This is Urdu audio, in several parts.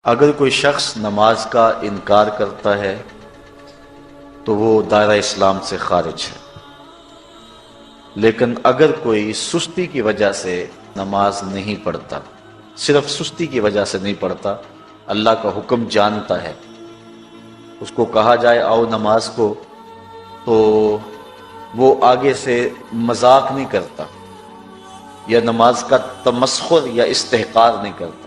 اگر کوئی شخص نماز کا انکار کرتا ہے تو وہ دائرہ اسلام سے خارج ہے، لیکن اگر کوئی سستی کی وجہ سے نماز نہیں پڑھتا، صرف سستی کی وجہ سے نہیں پڑھتا، اللہ کا حکم جانتا ہے، اس کو کہا جائے آؤ نماز کو، تو وہ آگے سے مذاق نہیں کرتا یا نماز کا تمسخر یا استحقار نہیں کرتا،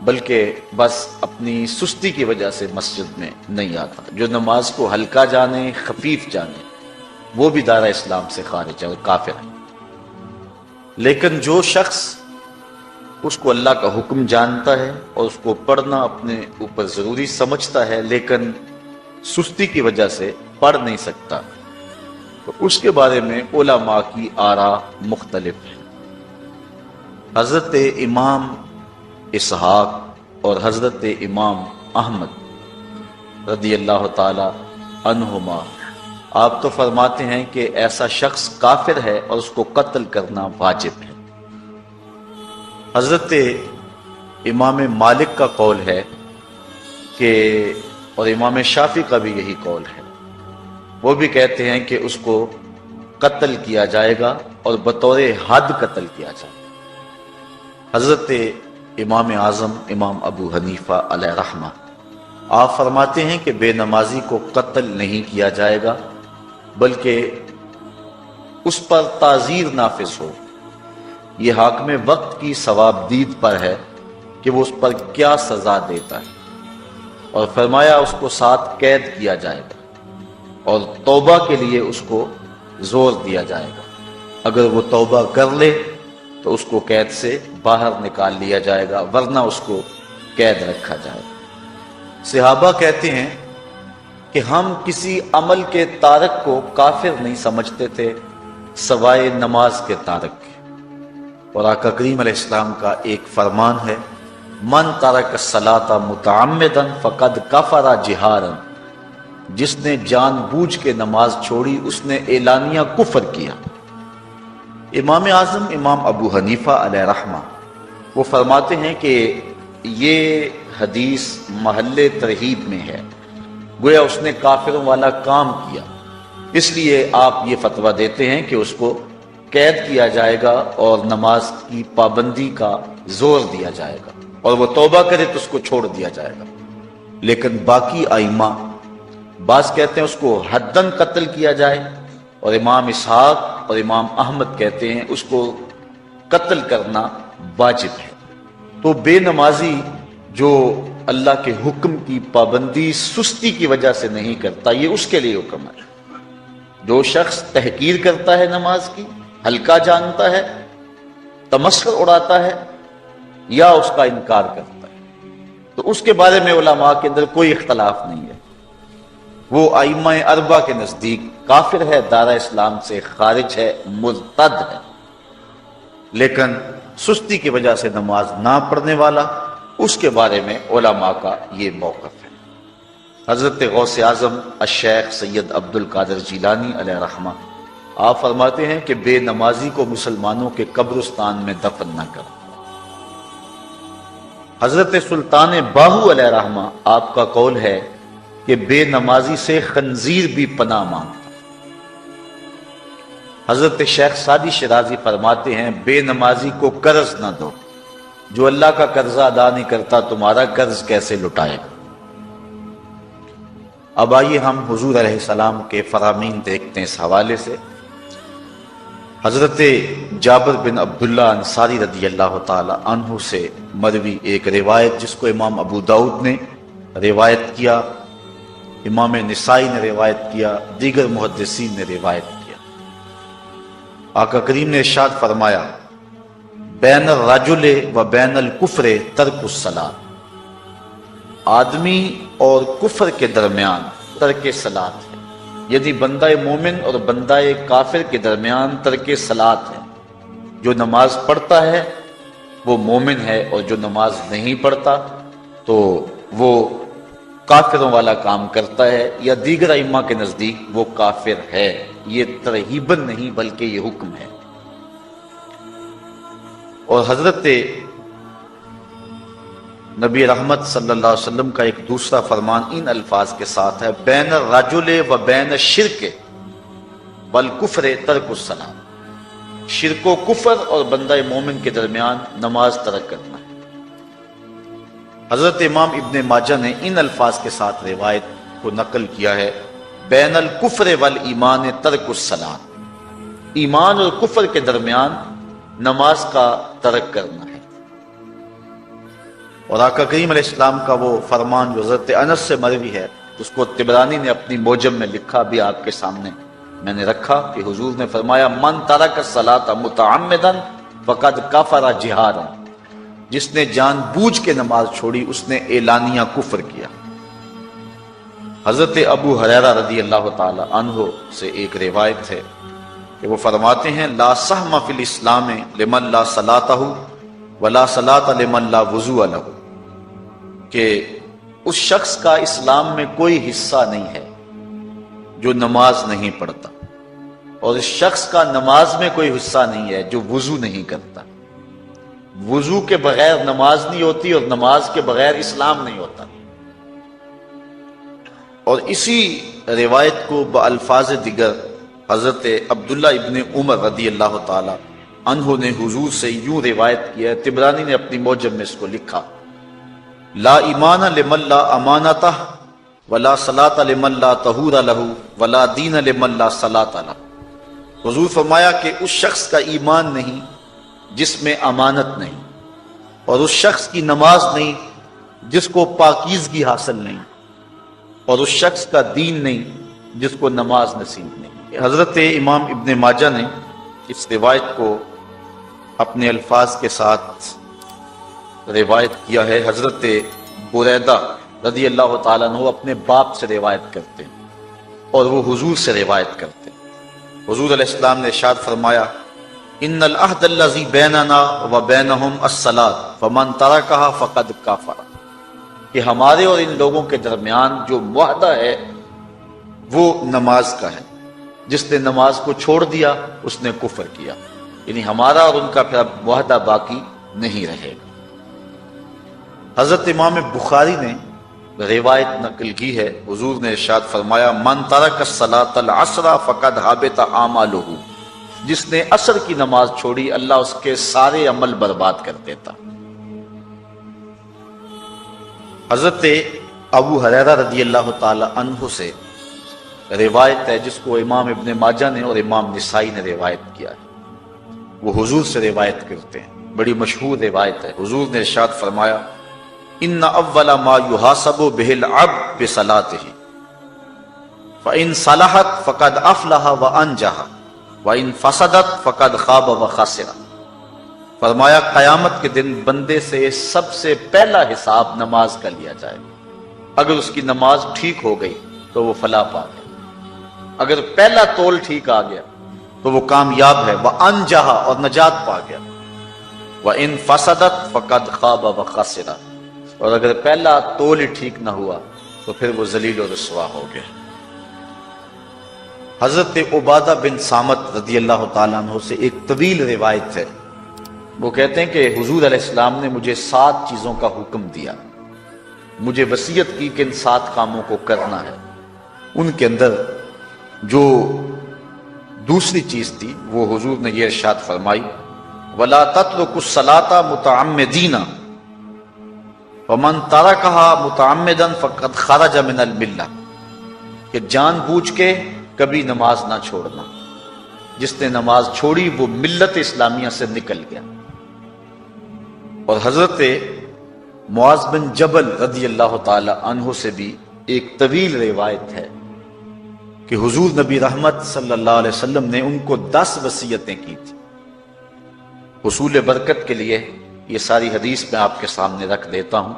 بلکہ بس اپنی سستی کی وجہ سے مسجد میں نہیں آتا۔ جو نماز کو ہلکا جانے، خفیف جانے، وہ بھی دائرہ اسلام سے خارج ہے اور کافر ہے۔ لیکن جو شخص اس کو اللہ کا حکم جانتا ہے اور اس کو پڑھنا اپنے اوپر ضروری سمجھتا ہے لیکن سستی کی وجہ سے پڑھ نہیں سکتا، تو اس کے بارے میں علماء کی آراء مختلف ہیں۔ حضرت امام اسحاق اور حضرت امام احمد رضی اللہ تعالی عنہما آپ تو فرماتے ہیں کہ ایسا شخص کافر ہے اور اس کو قتل کرنا واجب ہے۔ حضرت امام مالک کا قول ہے کہ، اور امام شافعی کا بھی یہی قول ہے، وہ بھی کہتے ہیں کہ اس کو قتل کیا جائے گا اور بطور حد قتل کیا جائے گا۔ حضرت امام اعظم امام ابو حنیفہ علیہ رحمہ آپ فرماتے ہیں کہ بے نمازی کو قتل نہیں کیا جائے گا، بلکہ اس پر تعزیر نافذ ہو۔ یہ حاکم وقت کی ثوابدید پر ہے کہ وہ اس پر کیا سزا دیتا ہے، اور فرمایا اس کو 7 قید کیا جائے گا اور توبہ کے لیے اس کو زور دیا جائے گا۔ اگر وہ توبہ کر لے تو اس کو قید سے باہر نکال لیا جائے گا، ورنہ اس کو قید رکھا جائے گا۔ صحابہ کہتے ہیں کہ ہم کسی عمل کے تارک کو کافر نہیں سمجھتے تھے سوائے نماز کے تارک کے، اور آقا کریم علیہ السلام کا ایک فرمان ہے، من ترک الصلاۃ متعمدا فقد کفر جہارا، جس نے جان بوجھ کے نماز چھوڑی اس نے اعلانیہ کفر کیا۔ امام اعظم امام ابو حنیفہ علیہ رحمہ وہ فرماتے ہیں کہ یہ حدیث محل ترہیب میں ہے، گویا اس نے کافروں والا کام کیا، اس لیے آپ یہ فتویٰ دیتے ہیں کہ اس کو قید کیا جائے گا اور نماز کی پابندی کا زور دیا جائے گا، اور وہ توبہ کرے تو اس کو چھوڑ دیا جائے گا۔ لیکن باقی ائمہ بعض کہتے ہیں اس کو حداً قتل کیا جائے، اور امام اسحاق اور امام احمد کہتے ہیں اس کو قتل کرنا واجب ہے۔ تو بے نمازی جو اللہ کے حکم کی پابندی سستی کی وجہ سے نہیں کرتا، یہ اس کے لیے حکم ہے۔ جو شخص تحقیر کرتا ہے نماز کی، ہلکا جانتا ہے، تمسخر اڑاتا ہے یا اس کا انکار کرتا ہے، تو اس کے بارے میں علماء کے اندر کوئی اختلاف نہیں ہے۔ وہ ائمہ اربعہ کے نزدیک کافر ہے، دائرہ اسلام سے خارج ہے، مرتد ہے۔ لیکن سستی کی وجہ سے نماز نہ پڑھنے والا، اس کے بارے میں علماء کا یہ موقف ہے۔ حضرت غوث اعظم الشیخ سید عبد القادر جیلانی علیہ رحمہ آپ فرماتے ہیں کہ بے نمازی کو مسلمانوں کے قبرستان میں دفن نہ کرو۔ حضرت سلطان باہو علیہ رحمہ آپ کا قول ہے کہ بے نمازی سے خنزیر بھی پناہ مانگتا۔ حضرت شیخ سعدی شیرازی فرماتے ہیں بے نمازی کو قرض نہ دو، جو اللہ کا قرضہ ادا نہیں کرتا تمہارا قرض کیسے لٹائے گا۔ اب آئیے ہم حضور علیہ السلام کے فرامین دیکھتے ہیں اس حوالے سے۔ حضرت جابر بن عبداللہ انصاری رضی اللہ تعالی عنہ سے مروی ایک روایت، جس کو امام ابو داؤد نے روایت کیا، امام نسائی نے روایت کیا، دیگر محدثین نے روایت کیا۔ آقا کریم نے ارشاد فرمایا، بین الرجل و بین الکفر ترک الصلاۃ، آدمی اور کفر کے درمیان ترک صلاۃ ہے، یعنی بندہ مومن اور بندہ کافر کے درمیان ترک صلاۃ ہے۔ جو نماز پڑھتا ہے وہ مومن ہے، اور جو نماز نہیں پڑھتا تو وہ کافروں والا کام کرتا ہے، یا دیگر ائمہ کے نزدیک وہ کافر ہے۔ یہ ترہیباً نہیں بلکہ یہ حکم ہے۔ اور حضرت نبی رحمت صلی اللہ علیہ وسلم کا ایک دوسرا فرمان ان الفاظ کے ساتھ ہے، بین الرجل و بین الشرک والکفر ترک الصلاۃ، شرک و کفر اور بندہ مومن کے درمیان نماز ترک کرنا ہے۔ حضرت امام ابن ماجہ نے ان الفاظ کے ساتھ روایت کو نقل کیا ہے، بین الکفر والایمان ترک الصلاۃ، ایمان اور کفر کے درمیان نماز کا ترک کرنا ہے۔ اور آقا کریم علیہ السلام کا وہ فرمان جو حضرت انس سے مروی ہے، اس کو طبرانی نے اپنی موجم میں لکھا، بھی آپ کے سامنے میں نے رکھا، کہ حضور نے فرمایا من ترک الصلاۃ متعمدا فقد کفر جہارا، جس نے جان بوجھ کے نماز چھوڑی اس نے اعلانیہ کفر کیا۔ حضرت ابو ہریرہ رضی اللہ تعالی عنہ سے ایک روایت ہے کہ وہ فرماتے ہیں لا سہم فی الاسلام لمن لا صلاۃ ولا صلاۃ لمن لا وضوء لہ، کہ اس شخص کا اسلام میں کوئی حصہ نہیں ہے جو نماز نہیں پڑھتا، اور اس شخص کا نماز میں کوئی حصہ نہیں ہے جو وضو نہیں کرتا۔ وضو کے بغیر نماز نہیں ہوتی اور نماز کے بغیر اسلام نہیں ہوتا۔ اور اسی روایت کو بالفاظ دیگر حضرت عبداللہ ابن عمر رضی اللہ تعالی عنہ نے حضور سے یوں روایت کیا ہے، طبرانی نے اپنی موجم میں اس کو لکھا، لا ایمان لمن لا امانتہ ولا صلاۃ لمن لا طہور لہ ولا دین لمن لا صلاۃ لہ۔ حضور فرمایا کہ اس شخص کا ایمان نہیں جس میں امانت نہیں، اور اس شخص کی نماز نہیں جس کو پاکیزگی حاصل نہیں، اور اس شخص کا دین نہیں جس کو نماز نصیب نہیں۔ حضرت امام ابن ماجہ نے اس روایت کو اپنے الفاظ کے ساتھ روایت کیا ہے۔ حضرت بریدہ رضی اللہ تعالیٰ عنہ اپنے باپ سے روایت کرتے ہیں اور وہ حضور سے روایت کرتے ہیں۔ حضور علیہ السلام نے ارشاد فرمایا ان العہد الذی بیننا و بینہم الصلاۃ فمن ترکھا فقد کفر، کہ ہمارے اور ان لوگوں کے درمیان جو معاہدہ ہے وہ نماز کا ہے، جس نے نماز کو چھوڑ دیا اس نے کفر کیا، یعنی ہمارا اور ان کا پھر اب معاہدہ باقی نہیں رہے گا۔ حضرت امام بخاری نے روایت نقل کی ہے، حضور نے ارشاد فرمایا من ترک الصلاۃ العصر فقد حبط اعمالہ، جس نے عصر کی نماز چھوڑی اللہ اس کے سارے عمل برباد کر دیتا۔ حضرت ابو ہریرہ رضی اللہ تعالی عنہ سے روایت ہے جس کو امام ابن ماجہ نے اور امام نسائی نے روایت کیا ہے، وہ حضور سے روایت کرتے ہیں، بڑی مشہور روایت ہے۔ حضور نے ارشاد فرمایا ان اول ما یحاسب به العبد بصلاتہ فان صلحت فقد افلح وانجح وان فسدت فقد خاب وخسر۔ فرمایا قیامت کے دن بندے سے سب سے پہلا حساب نماز کا لیا جائے گا، اگر اس کی نماز ٹھیک ہو گئی تو وہ فلاح پا گیا، اگر پہلا تول ٹھیک آ گیا تو وہ کامیاب ہے، وانجح اور نجات پا گیا، وان فسدت فقد خاب وخسر، اور اگر پہلا تول ہی ٹھیک نہ ہوا تو پھر وہ ذلیل و رسوا ہو گیا۔ حضرت عبادہ بن صامت رضی اللہ تعالیٰ عنہ سے ایک طویل روایت ہے، وہ کہتے ہیں کہ حضور علیہ السلام نے مجھے 7 چیزوں کا حکم دیا، مجھے وصیت کی کہ ان 7 کاموں کو کرنا ہے۔ ان کے اندر جو دوسری چیز تھی وہ حضور نے یہ ارشاد فرمائی وَلَا تَتْرُكُوا الصَّلَاةَ مُتَعَمِّدِينَ وَمَن تَرَكَهَا مُتَعَمِّدًا فَقَدْ خَرَجَ مِنَ الْمِلَّةِ، کہ جان بوجھ کے کبھی نماز نہ چھوڑنا، جس نے نماز چھوڑی وہ ملت اسلامیہ سے نکل گیا۔ اور حضرت معاذ بن جبل رضی اللہ تعالی عنہ سے بھی ایک طویل روایت ہے کہ حضور نبی رحمت صلی اللہ علیہ وسلم نے ان کو 10 وصیتیں کی تھی۔ حصول برکت کے لیے یہ ساری حدیث میں آپ کے سامنے رکھ دیتا ہوں۔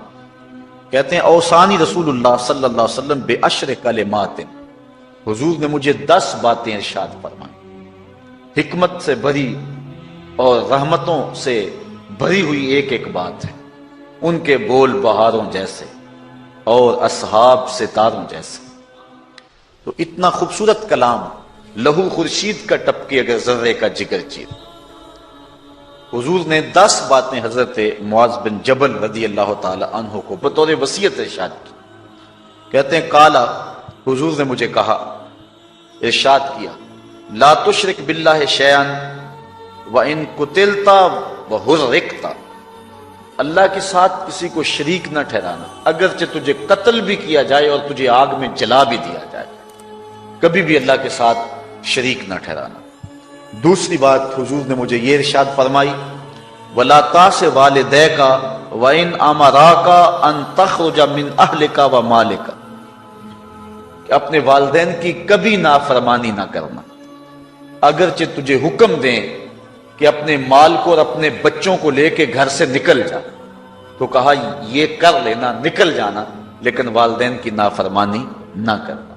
کہتے ہیں اوصانی رسول اللہ صلی اللہ علیہ وسلم بعشر کلمات، حضور نے مجھے 10 باتیں ارشاد فرمائیں، حکمت سے بھری اور رحمتوں سے بھری ہوئی ایک ایک بات ہے، ان کے بول بہاروں جیسے اور اصحاب ستاروں جیسے۔ تو اتنا خوبصورت کلام، لہو خورشید کا ٹپکے اگر ذرے کا جگر چیر۔ حضور نے 10 باتیں حضرت معاذ بن جبل رضی اللہ تعالی عنہ کو بطور وصیت ارشاد کی. کہتے ہیں کالا، حضور نے مجھے کہا، ارشاد کیا، لا تشرک باللہ شیئا وان قتلت وحرقت، اللہ کے ساتھ کسی کو شریک نہ ٹھہرانا، اگرچہ تجھے قتل بھی کیا جائے اور تجھے آگ میں جلا بھی دیا جائے، کبھی بھی اللہ کے ساتھ شریک نہ ٹھہرانا. دوسری بات حضور نے مجھے یہ ارشاد فرمائی، وَلَا تَعْصِ وَالِدَيْكَ وَإِنْ أَمَرَاكَ أَن تَخْرُجَ مِنْ أَهْلِكَ وَمَالِكَ، کہ اپنے والدین کی کبھی نافرمانی نہ کرنا، اگرچہ تجھے حکم دیں کہ اپنے مال کو اور اپنے بچوں کو لے کے گھر سے نکل جا، تو کہا یہ کر لینا، نکل جانا، لیکن والدین کی نافرمانی نہ کرنا.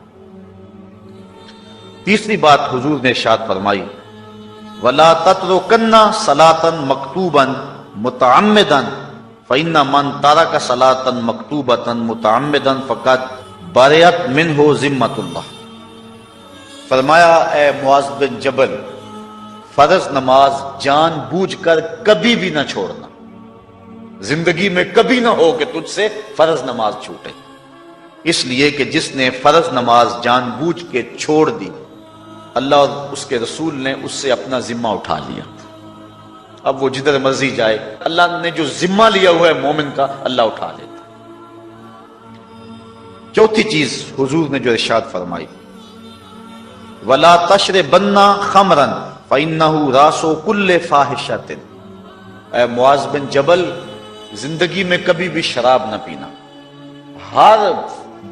تیسری بات حضور نے ارشاد فرمائی، وَلَا تَتْرُكَنَّ صَلَاةً مَكْتُوبًا مُتَعَمِّدًا فَإِنَّ مَنْ تَرَكَ صَلَاةً مَكْتُوبَةً مُتَعَمِّدًا فَقَدْ بَرِئَتْ مِنْهُ ذِمَّةُ اللَّهِ. فرمایا اے معاذ بن جبل، فرض نماز جان بوجھ کر کبھی بھی نہ چھوڑنا، زندگی میں کبھی نہ ہو کہ تجھ سے فرض نماز چھوٹے، اس لیے کہ جس نے فرض نماز جان بوجھ کے چھوڑ دی، اللہ اور اس کے رسول نے اس سے اپنا ذمہ اٹھا لیا. اب وہ جدھر مرضی جائے، اللہ نے جو ذمہ لیا ہوا ہے مومن کا، اللہ اٹھا لیتا. چوتھی چیز حضور نے جو ارشاد فرمائی، وَلَا تَشْرِبَنَّ خَمْرًا فَإِنَّهُ رَأْسُ كُلِّ فَاحِشَةٍ. اے معاذ بن جبل، زندگی میں کبھی بھی شراب نہ پینا، ہر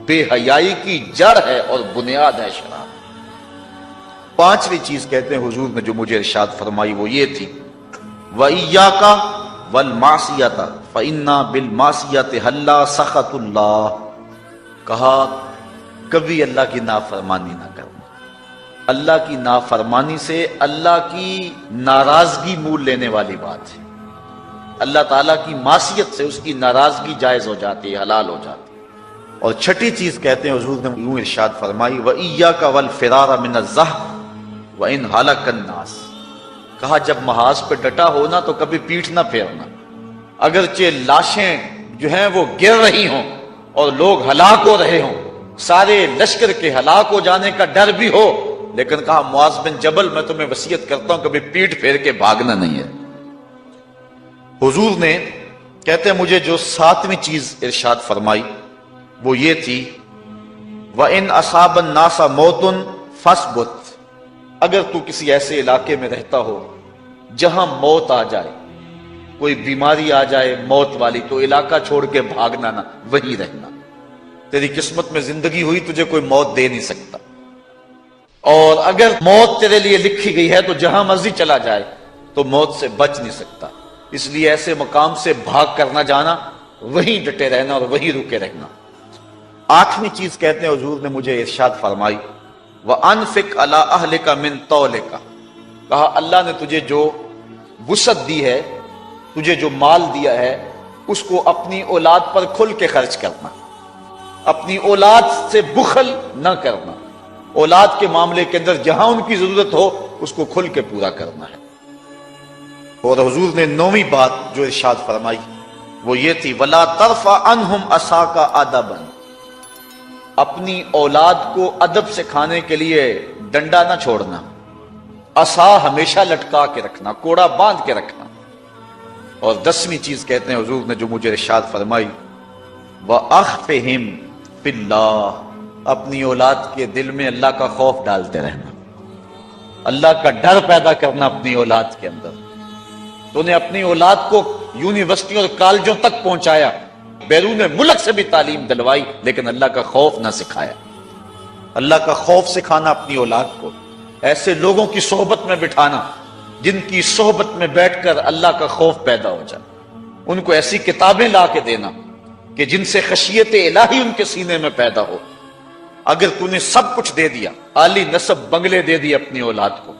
بے حیائی کی جڑ ہے اور بنیاد ہے شراب. پانچویں چیز کہتے ہیں حضور نے جو مجھے ارشاد فرمائی وہ یہ تھی، وَإِيَّاكَ وَالْمَعْصِيَةَ فَإِنَّ بِالْمَعْصِيَةِ حَلَّ سَخَطُ اللَّهِ. کہا کبھی اللہ کی نافرمانی نہ کرنا، اللہ کی نافرمانی سے اللہ کی ناراضگی مول لینے والی بات ہے. اللہ تعالیٰ کی معصیت سے اس کی ناراضگی جائز ہو جاتی ہے، حلال ہو جاتی ہے. اور چھٹی چیز کہتے ہیں حضور نے یوں ارشاد فرمائی، وَإِيَّاكَ وَالْفِرَارَ مِنَ الزَّحْفِ وَإِنْ هَلَكَ النَّاسِ. کہا جب محاذ پہ ڈٹا ہونا تو کبھی پیٹھ نہ پھیرنا، اگرچہ لاشیں جو ہیں وہ گر رہی ہوں اور لوگ ہلاک ہو رہے ہوں، سارے لشکر کے ہلاک ہو جانے کا ڈر بھی ہو، لیکن کہا معاذ بن جبل میں تمہیں وصیت کرتا ہوں کبھی پیٹھ پھیر کے بھاگنا نہیں ہے. حضور نے کہتے ہیں مجھے جو ساتویں چیز ارشاد فرمائی وہ یہ تھی، وَإِنْ أَصَابَ النَّاسَ مَوْتٌ فَاصْبُتْ. اگر تو کسی ایسے علاقے میں رہتا ہو جہاں موت آ جائے، کوئی بیماری آ جائے موت والی، تو علاقہ چھوڑ کے بھاگنا نہ، وہیں رہنا. تیری قسمت میں زندگی ہوئی، تجھے کوئی موت دے نہیں سکتا، اور اگر موت تیرے لیے لکھی گئی ہے تو جہاں مرضی چلا جائے تو موت سے بچ نہیں سکتا. اس لیے ایسے مقام سے بھاگ کر نہ جانا، وہیں ڈٹے رہنا اور وہیں رکے رہنا. آٹھویں چیز کہتے ہیں حضور نے مجھے ارشاد فرمائی، وَأَنفِقْ عَلَىٰ أَهْلِكَ مِن طَوْلِكَ. کہا اللہ نے تجھے جو وسعت دی ہے، تجھے جو مال دیا ہے، اس کو اپنی اولاد پر کھل کے خرچ کرنا، اپنی اولاد سے بخل نہ کرنا. اولاد کے معاملے کے اندر جہاں ان کی ضرورت ہو اس کو کھل کے پورا کرنا ہے. اور حضور نے نویں بات جو ارشاد فرمائی وہ یہ تھی، وَلَا تَرْفَعْ عَنْهُمْ عَصَاكَ أَدَبًا. اپنی اولاد کو ادب سکھانے کے لیے ڈنڈا نہ چھوڑنا، عصا ہمیشہ لٹکا کے رکھنا، کوڑا باندھ کے رکھنا. اور 10ویں چیز کہتے ہیں حضور نے جو مجھے ارشاد فرمائی، وَأَخْفِهِمْ فِي اللَّهِ. اپنی اولاد کے دل میں اللہ کا خوف ڈالتے رہنا، اللہ کا ڈر پیدا کرنا اپنی اولاد کے اندر. تو نے اپنی اولاد کو یونیورسٹی اور کالجوں تک پہنچایا، بیرون ملک سے بھی تعلیم دلوائی، لیکن اللہ کا خوف نہ سکھایا. اللہ کا خوف سکھانا اپنی اولاد کو، ایسے لوگوں کی صحبت میں بٹھانا جن کی صحبت میں بیٹھ کر اللہ کا خوف پیدا ہو جائے. ان کو ایسی کتابیں لا کے دینا کہ جن سے خشیت الہی ان کے سینے میں پیدا ہو. اگر تو نے سب کچھ دے دیا، عالی نسب بنگلے دے دی اپنی اولاد کو،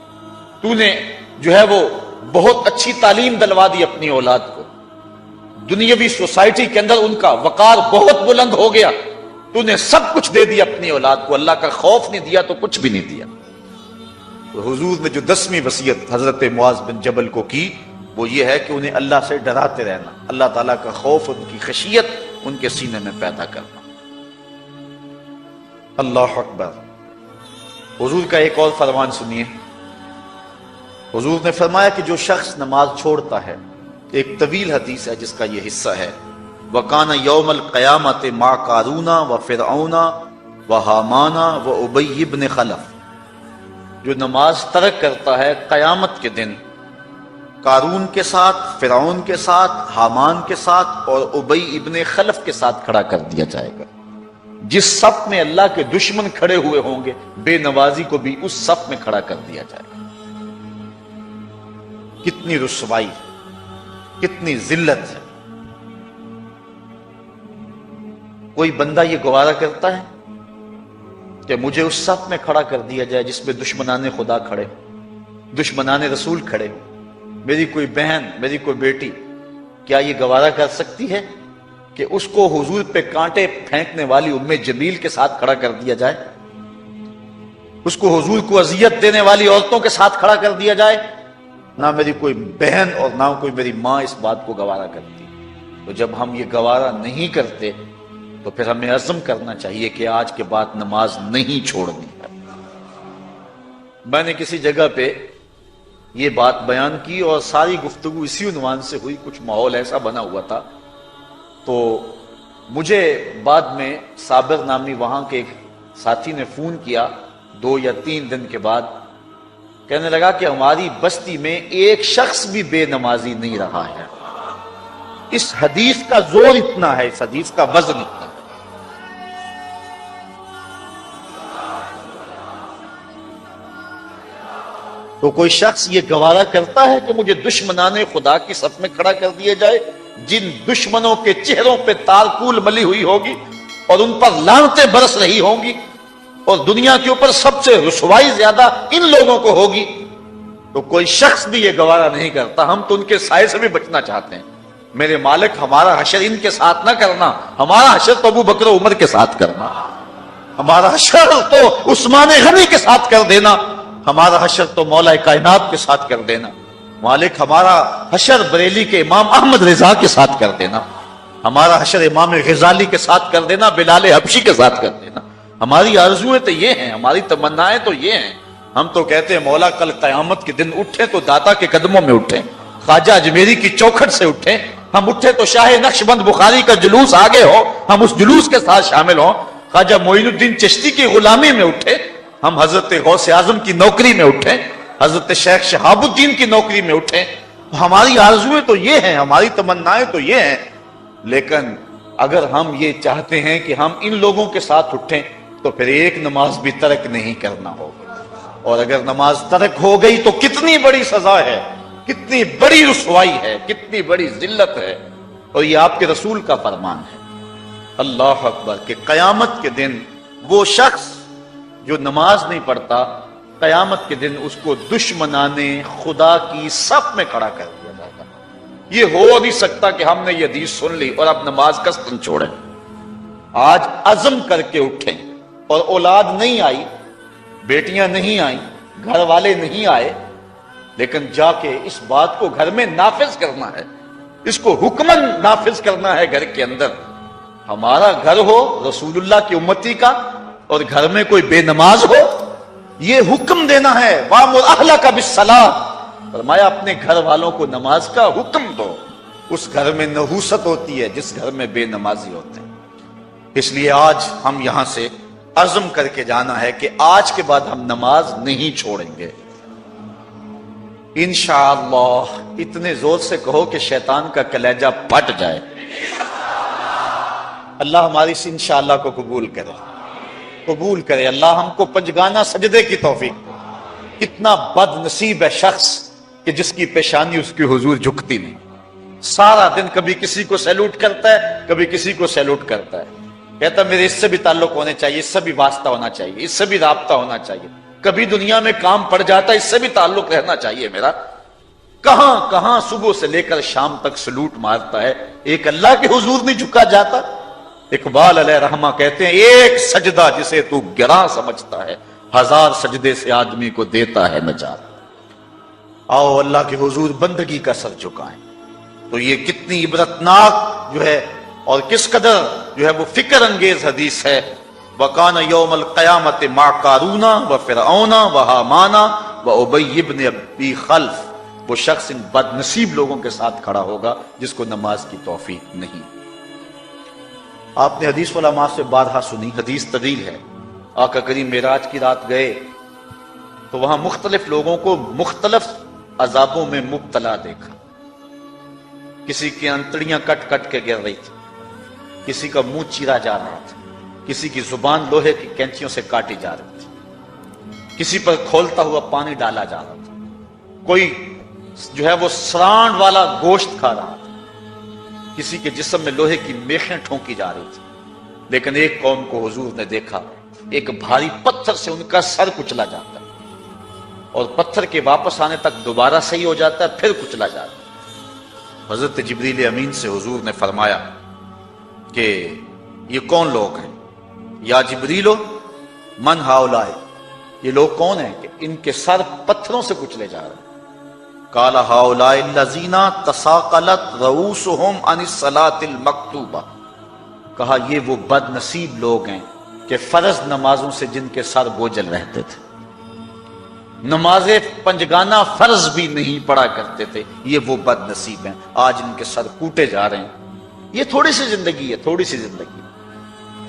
تو نے جو ہے وہ بہت اچھی تعلیم دلوا دی اپنی اولاد کو، دنیاوی سوسائٹی کے اندر ان کا وقار بہت بلند ہو گیا، تو نے سب کچھ دے دیا اپنی اولاد کو، اللہ کا خوف نہیں دیا تو کچھ بھی نہیں دیا. تو حضور نے جو 10ویں وصیت حضرت معاذ بن جبل کو کی وہ یہ ہے کہ انہیں اللہ سے ڈراتے رہنا، اللہ تعالیٰ کا خوف، ان کی خشیت ان کے سینے میں پیدا کرنا۔ اللہ اکبر۔ حضور کا ایک اور فرمان سنیے۔ حضور نے فرمایا کہ جو شخص نماز چھوڑتا ہے، ایک طویل حدیث ہے جس کا یہ حصہ ہے، وَقَانَ يَوْمَ الْقِيَامَةِ مَعَ قَارُونَ وَفِرْعَوْنَ وَحَامَانَ وَأُبَيِّ بْنِ خَلَف، جو نماز ترک کرتا ہے قیامت کے دن قارون کے ساتھ، فرعون کے ساتھ، حامان کے ساتھ اور ابی ابن خلف کے ساتھ کھڑا کر دیا جائے گا۔ جس صف میں اللہ کے دشمن کھڑے ہوئے ہوں گے، بے نوازی کو بھی اس صف میں کھڑا کر دیا جائے گا۔ کتنی رسوائی، کتنی ذلت ہے۔ کوئی بندہ یہ گوارا کرتا ہے کہ مجھے اس صف میں کھڑا کر دیا جائے جس میں دشمنان خدا کھڑے ہو، دشمنان رسول کھڑے ہو، میری کوئی بہن، میری کوئی بیٹی کیا یہ گوارا کر سکتی ہے کہ اس کو حضور پہ کانٹے پھینکنے والی ام جمیل کے ساتھ کھڑا کر دیا جائے، اس کو حضور کو اذیت دینے والی عورتوں کے ساتھ کھڑا کر دیا جائے؟ نہ میری کوئی بہن اور نہ کوئی میری ماں اس بات کو گوارا کرتی۔ تو جب ہم یہ گوارا نہیں کرتے تو پھر ہمیں عزم کرنا چاہیے کہ آج کے بعد نماز نہیں چھوڑنی ہے۔ میں نے کسی جگہ پہ یہ بات بیان کی اور ساری گفتگو اسی عنوان سے ہوئی، کچھ ماحول ایسا بنا ہوا تھا۔ تو مجھے بعد میں صابر نامی وہاں کے ایک ساتھی نے فون کیا 2 یا 3 دن کے بعد، کہنے لگا کہ ہماری بستی میں ایک شخص بھی بے نمازی نہیں رہا ہے۔ اس حدیث کا زور اتنا ہے، اس حدیث کا وزن اتنا ہے۔ تو کوئی شخص یہ گوارا کرتا ہے کہ مجھے دشمنان خدا کی صف میں کھڑا کر دیا جائے، جن دشمنوں کے چہروں پہ تارکول ملی ہوئی ہوگی اور ان پر لعنتیں برس رہی ہوں گی، اور دنیا کے اوپر سب سے رسوائی زیادہ ان لوگوں کو ہوگی، تو کوئی شخص بھی یہ گوارا نہیں کرتا۔ ہم تو ان کے سائے سے بھی بچنا چاہتے ہیں۔ میرے مالک، ہمارا حشر ان کے ساتھ نہ کرنا، ہمارا حشر تو ابو بکر عمر کے ساتھ کرنا، ہمارا حشر تو عثمان غنی کے ساتھ کر دینا، ہمارا حشر تو مولا کائنات کے ساتھ کر دینا۔ مالک، ہمارا حشر بریلی کے امام احمد رضا کے ساتھ کر دینا، ہمارا حشر امام غزالی کے ساتھ کر دینا، بلال حبشی کے ساتھ کر دینا۔ ہماری آرزویں تو یہ ہیں، ہماری تمنائیں تو یہ ہیں۔ ہم تو کہتے ہیں مولا کل قیامت کے دن اٹھیں تو داتا کے قدموں میں اٹھیں، خواجہ اجمیری کی چوکھٹ سے اٹھیں، ہم اٹھے تو شاہ نقشبند بخاری کا جلوس آگے ہو، ہم اس جلوس کے ساتھ شامل ہوں، خواجہ معین الدین چشتی کی غلامی میں اٹھے، ہم حضرت غوث اعظم کی نوکری میں اٹھیں، حضرت شیخ شہاب الدین کی نوکری میں اٹھیں۔ ہماری آرزویں تو یہ ہیں، ہماری تمنائیں تو یہ ہیں۔ لیکن اگر ہم یہ چاہتے ہیں کہ ہم ان لوگوں کے ساتھ اٹھیں تو پھر ایک نماز بھی ترک نہیں کرنا ہوگا، اور اگر نماز ترک ہو گئی تو کتنی بڑی سزا ہے، کتنی بڑی رسوائی ہے، کتنی بڑی ذلت ہے۔ اور یہ آپ کے رسول کا فرمان ہے، اللہ اکبر، کہ قیامت کے دن وہ شخص جو نماز نہیں پڑھتا، قیامت کے دن اس کو دشمنان خدا کی صف میں کھڑا کر دیا جائے گا۔ یہ ہو نہیں سکتا کہ ہم نے یہ حدیث سن لی اور اب نماز قصدن چھوڑیں۔ آج عزم کر کے اٹھیں، اور اولاد نہیں آئی، بیٹیاں نہیں آئیں، گھر والے نہیں آئے، لیکن جا کے اس بات کو گھر میں نافذ کرنا ہے، اس کو حکمن نافذ کرنا ہے گھر کے اندر۔ ہمارا گھر ہو رسول اللہ کی امتی کا اور گھر میں کوئی بے نماز ہو، یہ حکم دینا ہے، وَأْمُرْ أَهْلَكَ بِالصَّلَاةِ، فرمایا اپنے گھر والوں کو نماز کا حکم دو۔ اس گھر میں نحوست ہوتی ہے جس گھر میں بے نمازی ہوتے ہیں۔ اس لیے آج ہم یہاں سے عزم کر کے جانا ہے کہ آج کے بعد ہم نماز نہیں چھوڑیں گے انشاءاللہ۔ اتنے زور سے کہو کہ شیطان کا کلیجہ پھٹ جائے۔ اللہ ہماری اس انشاءاللہ کو قبول کرے، قبول کرے۔ اللہ ہم کو پنجگانہ سجدے کی توفیق دے۔ کتنا بد نصیب ہے شخص کہ جس کی پیشانی اس کے حضور جھکتی نہیں، سارا دن کبھی کسی کو سیلوٹ کرتا ہے، کبھی کسی کو سیلوٹ کرتا ہے، کہتا میرے اس سے بھی تعلق ہونے چاہیے، اس سے بھی واسطہ ہونا چاہیے، اس سے بھی رابطہ ہونا چاہیے، کبھی دنیا میں کام پڑ جاتا ہے، اس سے بھی تعلق رہنا چاہیے میرا۔ کہاں کہاں صبح سے لے کر شام تک سلوٹ مارتا ہے، ایک اللہ کے حضور نہیں جھکا جاتا۔ اقبال علیہ رحمہ کہتے ہیں ایک سجدہ جسے تو گراں سمجھتا ہے، 1000 سجدے سے آدمی کو دیتا ہے نجات۔ آؤ اللہ کے حضور بندگی کا سر جھکائیں. تو یہ کتنی عبرتناک جو ہے اور کس قدر جو ہے وہ فکر انگیز حدیث ہے. وَقَانَ يَوْمَ الْقِيَامَةِ مَعَ قَارُونَ وَفِرْعَوْنَ وَحَامَانَ وَأُبَيِّ بْنِ أَبِي خَلْف. وہ شخص ان بد نصیب لوگوں کے ساتھ کھڑا ہوگا جس کو نماز کی توفیق نہیں. آپ نے حدیث علماء سے بارہا سنی، حدیث طویل ہے. آقا کریم معراج کی رات گئے تو وہاں مختلف لوگوں کو مختلف عذابوں میں مبتلا دیکھا. کسی کی انتڑیاں کٹ کٹ کے گر رہی تھی، کسی کا منہ چیرا جا رہا تھا، کسی کی زبان لوہے کی کینچیوں سے کاٹی جا رہی تھی، کسی پر کھولتا ہوا پانی ڈالا جا رہا تھا، کوئی جو ہے وہ سرانڈ والا گوشت کھا رہا تھا، کسی کے جسم میں لوہے کی میخیں ٹھونکی جا رہی تھی. لیکن ایک قوم کو حضور نے دیکھا، ایک بھاری پتھر سے ان کا سر کچلا جاتا ہے اور پتھر کے واپس آنے تک دوبارہ صحیح ہو جاتا ہے، پھر کچلا جاتا ہے. حضرت جبریل امین سے حضور نے فرمایا کہ یہ کون لوگ ہیں؟ یا جبریلو من ہاؤلائے، یہ لوگ کون ہیں کہ ان کے سر پتھروں سے کچلے جا رہے ہیں؟ قال ہاؤلائے الذین تثاقلت رؤوسہم عن الصلاۃ المکتوبہ. کہا یہ وہ بد نصیب لوگ ہیں کہ فرض نمازوں سے جن کے سر بوجھل رہتے تھے، نماز پنجگانہ فرض بھی نہیں پڑھا کرتے تھے، یہ وہ بد نصیب ہیں، آج ان کے سر کوٹے جا رہے ہیں. یہ تھوڑی سی زندگی ہے، تھوڑی سی زندگی،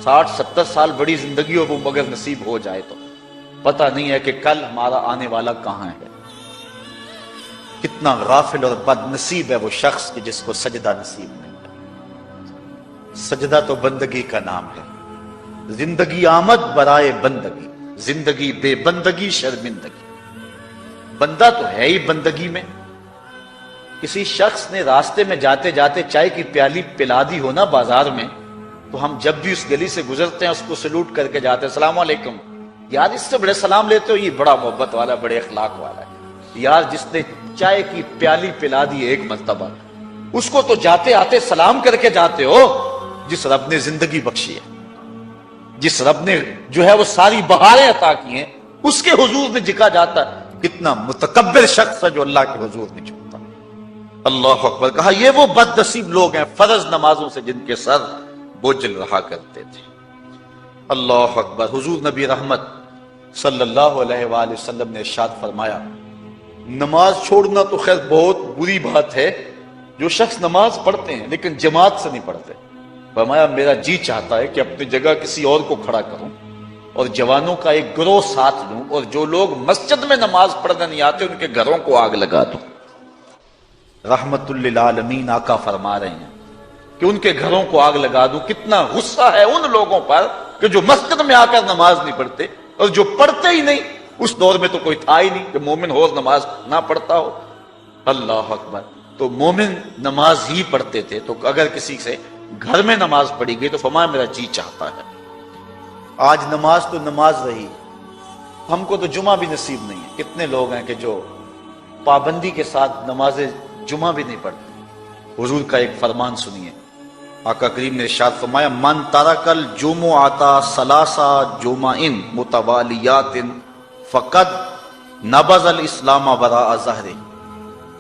60-70 سال بڑی زندگی ہو وہ مگر نصیب ہو جائے تو پتہ نہیں ہے کہ کل ہمارا آنے والا کہاں ہے. کتنا غافل اور بد نصیب ہے وہ شخص کہ جس کو سجدہ نصیب نہیں ہے. سجدہ تو بندگی کا نام ہے. زندگی آمد برائے بندگی، زندگی بے بندگی شرمندگی. بندہ تو ہے ہی بندگی میں. کسی شخص نے راستے میں جاتے جاتے چائے کی پیالی پلا دی ہو نا بازار میں، تو ہم جب بھی اس گلی سے گزرتے ہیں اس کو سلوٹ کر کے جاتے ہیں، السلام علیکم. یار اس سے بڑے سلام لیتے ہو، یہ بڑا محبت والا، بڑے اخلاق والا ہے. یار جس نے چائے کی پیالی پلا دی ایک مرتبہ، اس کو تو جاتے آتے سلام کر کے جاتے ہو. جس رب نے زندگی بخشی ہے، جس رب نے جو ہے وہ ساری بہاریں عطا کی ہیں، اس کے حضور میں جھکا جاتا ہے. کتنا متکبر شخص ہے جو اللہ کے حضور میں جھکتا. اللہ اکبر. کہا یہ وہ بد نصیب لوگ ہیں فرض نمازوں سے جن کے سر بوجھل رہا کرتے تھے. اللہ اکبر. حضور نبی رحمت صلی اللہ علیہ وآلہ وسلم نے ارشاد فرمایا، نماز چھوڑنا تو خیر بہت بری بات ہے. جو شخص نماز پڑھتے ہیں لیکن جماعت سے نہیں پڑھتے، فرمایا میرا جی چاہتا ہے کہ اپنی جگہ کسی اور کو کھڑا کروں اور جوانوں کا ایک گروہ ساتھ لوں، اور جو لوگ مسجد میں نماز پڑھنے نہیں آتے ان کے گھروں کو آگ لگا دوں. رحمت للعالمین آقا فرما رہے ہیں کہ ان کے گھروں کو آگ لگا دوں. کتنا غصہ ہے ان لوگوں پر کہ جو مسجد میں آ کر نماز نہیں پڑھتے، اور جو پڑھتے ہی نہیں. اس دور میں تو کوئی تھا ہی نہیں کہ مومن ہو نماز نہ پڑھتا ہو. اللہ اکبر. تو مومن نماز ہی پڑھتے تھے. تو اگر کسی سے گھر میں نماز پڑھی گئی تو فرمایا میرا جی چاہتا ہے. آج نماز تو نماز رہی، ہم کو تو جمعہ بھی نصیب نہیں ہے. کتنے لوگ ہیں کہ جو پابندی کے ساتھ نماز جمعہ بھی نہیں پڑھتے. حضور کا ایک فرمان سنیے. آقا کریم نے ارشاد فرمایا، من ترک الجمعۃ ثلاث جمع متوالیات فقد نبذ الاسلام وراء ظہرہ.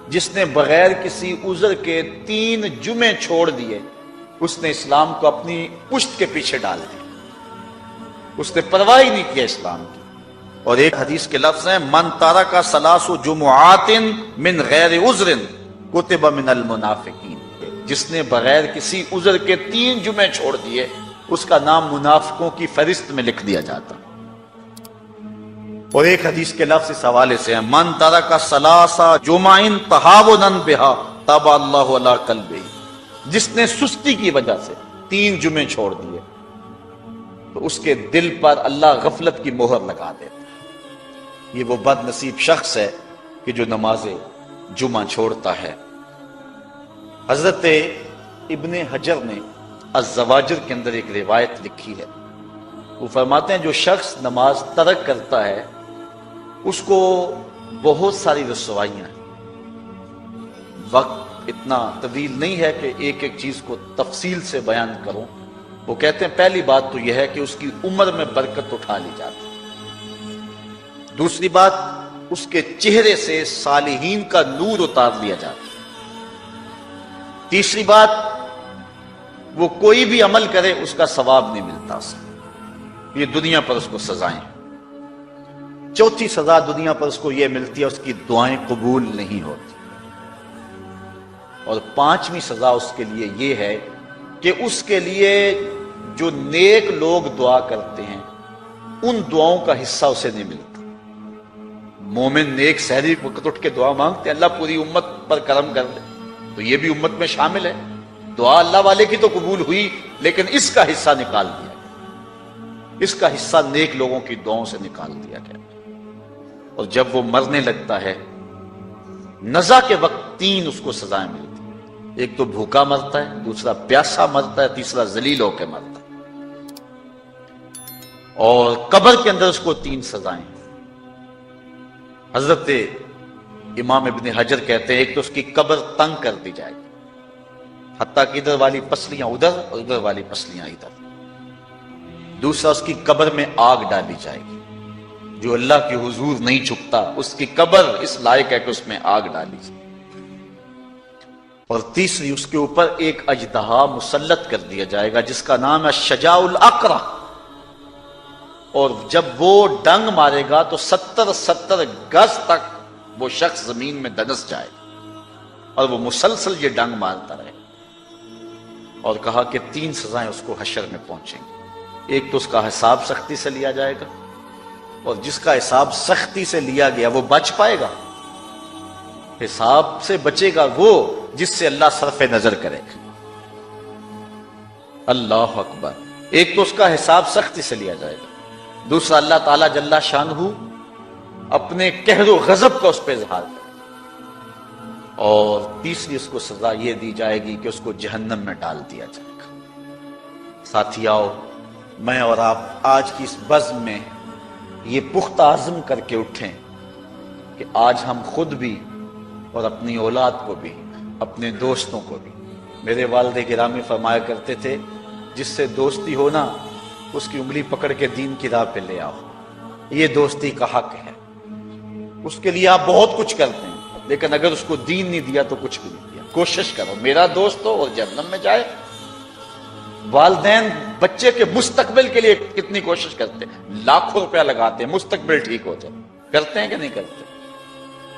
جس نے بغیر کسی عذر کے 3 جمعے چھوڑ دیے، اس نے اسلام کو اپنی پشت کے پیچھے ڈال دیا. اس نے پرواہ ہی نہیں کیا اسلام کی. اور ایک حدیث کے لفظ ہیں، من ترک ثلاث جمعات من غیر عذر کتب من المنافقین. جس نے بغیر کسی عذر کے 3 جمعے چھوڑ دیے، اس کا نام منافقوں کی فہرست میں لکھ دیا جاتا. اور ایک حدیث کے لفظ اس حوالے سے ہیں، من ترک ثلاث جمع تہاونا بہا طبع اللہ علی قلبہ. جس نے سستی کی وجہ سے 3 جمعے چھوڑ دیے تو اس کے دل پر اللہ غفلت کی مہر لگا دیتا. یہ وہ بد نصیب شخص ہے کہ جو نماز جمعہ چھوڑتا ہے. حضرت ابن حجر نے الزواجر کے اندر ایک روایت لکھی ہے. وہ فرماتے ہیں جو شخص نماز ترک کرتا ہے اس کو بہت ساری رسوائیاں ہیں. وقت اتنا طویل نہیں ہے کہ ایک ایک چیز کو تفصیل سے بیان کروں. وہ کہتے ہیں پہلی بات تو یہ ہے کہ اس کی عمر میں برکت اٹھا لی جاتی. دوسری بات اس کے چہرے سے صالحین کا نور اتار لیا جاتا ہے۔ تیسری بات، وہ کوئی بھی عمل کرے اس کا ثواب نہیں ملتا اسے، یہ دنیا پر اس کو سزائیں۔ چوتھی سزا دنیا پر اس کو یہ ملتی ہے، اس کی دعائیں قبول نہیں ہوتی۔ اور پانچویں سزا اس کے لیے یہ ہے کہ اس کے لیے جو نیک لوگ دعا کرتے ہیں ان دعاؤں کا حصہ اسے نہیں ملتا۔ مومن نیک سحری وقت اٹھ کے دعا مانگتے ہیں اللہ پوری امت پر کرم کر دے، تو یہ بھی امت میں شامل ہے۔ دعا اللہ والے کی تو قبول ہوئی، لیکن اس کا حصہ نکال دیا گیا، اس کا حصہ نیک لوگوں کی دعاؤں سے نکال دیا گیا۔ اور جب وہ مرنے لگتا ہے نزا کے وقت تین اس کو سزائیں ملتی ہیں، ایک تو بھوکا مرتا ہے، دوسرا پیاسا مرتا ہے، تیسرا ذلیل ہو کے مرتا ہے۔ اور قبر کے اندر اس کو تین سزائیں ہیں۔ حضرت امام ابن حجر کہتے ہیں ایک تو اس کی قبر تنگ کر دی جائے گی، حتیٰ کہ ادھر والی پسلیاں ادھر اور ادھر والی پسلیاں ادھر۔ دوسرا اس کی قبر میں آگ ڈالی جائے گی، جو اللہ کے حضور نہیں جھکتا اس کی قبر اس لائق ہے کہ اس میں آگ ڈالی جائے۔ اور تیسری اس کے اوپر ایک اژدہا مسلط کر دیا جائے گا جس کا نام ہے شجاع الاقرع، اور جب وہ ڈنگ مارے گا تو 70 گز تک وہ شخص زمین میں دنس جائے گا، اور وہ مسلسل یہ ڈنگ مارتا رہے۔ اور کہا کہ تین سزائیں اس کو حشر میں پہنچیں گی، ایک تو اس کا حساب سختی سے لیا جائے گا، اور جس کا حساب سختی سے لیا گیا وہ بچ پائے گا، حساب سے بچے گا وہ جس سے اللہ صرف نظر کرے گا۔ اللہ اکبر۔ ایک تو اس کا حساب سختی سے لیا جائے گا، دوسرا اللہ تعالیٰ جل شانہ اپنے قہر و غضب کا اس پہ اظہار کرے، اور تیسری اس کو سزا یہ دی جائے گی کہ اس کو جہنم میں ڈال دیا جائے گا۔ ساتھیاؤ، میں اور آپ آج کی اس بزم میں یہ پختہ عزم کر کے اٹھیں کہ آج ہم خود بھی اور اپنی اولاد کو بھی، اپنے دوستوں کو بھی، میرے والد گرامی فرمایا کرتے تھے جس سے دوستی ہو نا اس کی انگلی پکڑ کے دین کی راہ پہ لے آؤ، یہ دوستی کا حق ہے۔ اس کے لیے آپ بہت کچھ کرتے ہیں، لیکن اگر اس کو دین نہیں دیا تو کچھ بھی نہیں دیا۔ کوشش کرو میرا دوست ہو اور جہنم میں جائے۔ والدین بچے کے مستقبل کے لیے کتنی کوشش کرتے ہیں، لاکھوں روپیہ لگاتے ہیں مستقبل ٹھیک ہو جائے، کرتے ہیں کہ نہیں کرتے؟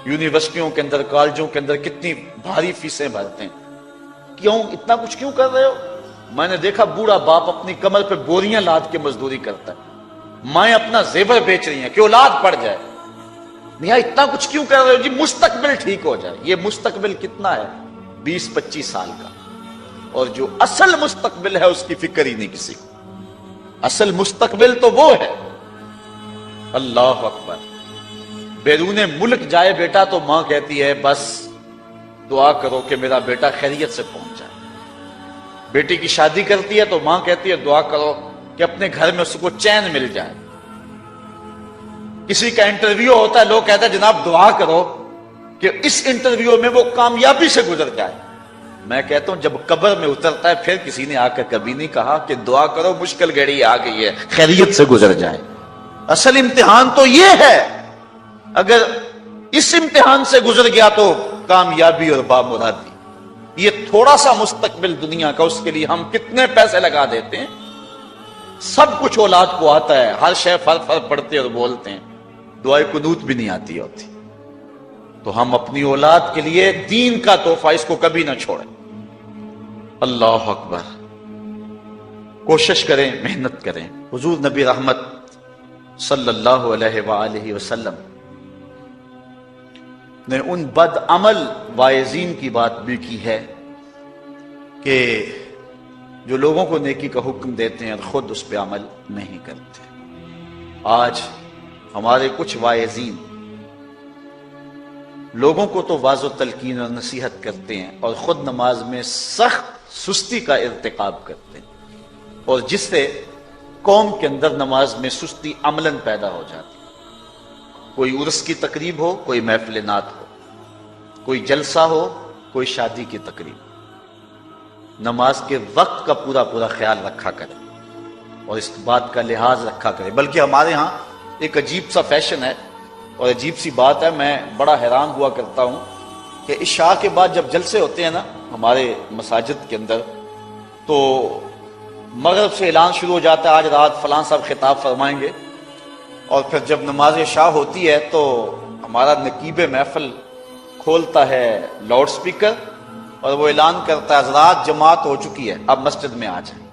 یونیورسٹیوں کے اندر، کالجوں کے اندر کتنی بھاری فیسیں بھرتے ہیں، کیوں اتنا کچھ کیوں کر رہے ہو؟ میں نے دیکھا بوڑھا باپ اپنی کمر پہ بوریاں لاد کے مزدوری کرتا ہے، مائیں اپنا زیور بیچ رہی ہیں کہ اولاد پڑ جائے۔ نہیں اتنا کچھ کیوں کر رہے ہو؟ جی مستقبل ٹھیک ہو جائے۔ یہ مستقبل کتنا ہے؟ 20-25 سال کا، اور جو اصل مستقبل ہے اس کی فکر ہی نہیں کسی کو۔ اصل مستقبل تو وہ ہے، اللہ اکبر۔ بیرون ملک جائے بیٹا تو ماں کہتی ہے بس دعا کرو کہ میرا بیٹا خیریت سے پہنچ جائے۔ بیٹی کی شادی کرتی ہے تو ماں کہتی ہے دعا کرو کہ اپنے گھر میں اس کو چین مل جائے۔ کسی کا انٹرویو ہوتا ہے، لوگ کہتے ہیں جناب دعا کرو کہ اس انٹرویو میں وہ کامیابی سے گزر جائے۔ میں کہتا ہوں جب قبر میں اترتا ہے پھر کسی نے آ کر کبھی نہیں کہا کہ دعا کرو مشکل گھڑی آ گئی ہے خیریت سے گزر جائے۔ اصل امتحان تو یہ ہے، اگر اس امتحان سے گزر گیا تو کامیابی اور بامرادی۔ یہ تھوڑا سا مستقبل دنیا کا، اس کے لیے ہم کتنے پیسے لگا دیتے ہیں، سب کچھ اولاد کو آتا ہے، ہر شے فر فر پڑھتے اور بولتے ہیں، دعائے قنوت بھی نہیں آتی ہوتی۔ تو ہم اپنی اولاد کے لیے دین کا تحفہ اس کو کبھی نہ چھوڑیں۔ اللہ اکبر۔ کوشش کریں، محنت کریں۔ حضور نبی رحمت صلی اللہ علیہ وآلہ وسلم نے ان بد عمل واعظین کی بات بھی کی ہے کہ جو لوگوں کو نیکی کا حکم دیتے ہیں اور خود اس پہ عمل نہیں کرتے۔ آج ہمارے کچھ واعظین لوگوں کو تو واعظ و تلقین اور نصیحت کرتے ہیں اور خود نماز میں سخت سستی کا ارتکاب کرتے ہیں، اور جس سے قوم کے اندر نماز میں سستی عملاً پیدا ہو جاتی ہے۔ کوئی عرس کی تقریب ہو، کوئی محفل نعت ہو، کوئی جلسہ ہو، کوئی شادی کی تقریب، نماز کے وقت کا پورا خیال رکھا کرے اور اس بات کا لحاظ رکھا کرے۔ بلکہ ہمارے ہاں ایک عجیب سا فیشن ہے اور عجیب سی بات ہے، میں بڑا حیران ہوا کرتا ہوں کہ عشاء کے بعد جب جلسے ہوتے ہیں نا ہمارے مساجد کے اندر، تو مغرب سے اعلان شروع ہو جاتا ہے آج رات فلاں صاحب خطاب فرمائیں گے، اور پھر جب نماز عشاء ہوتی ہے تو ہمارا نقیب محفل کھولتا ہے لاؤڈ سپیکر اور وہ اعلان کرتا ہے حضرات جماعت ہو چکی ہے، اب مسجد میں آ جائیں۔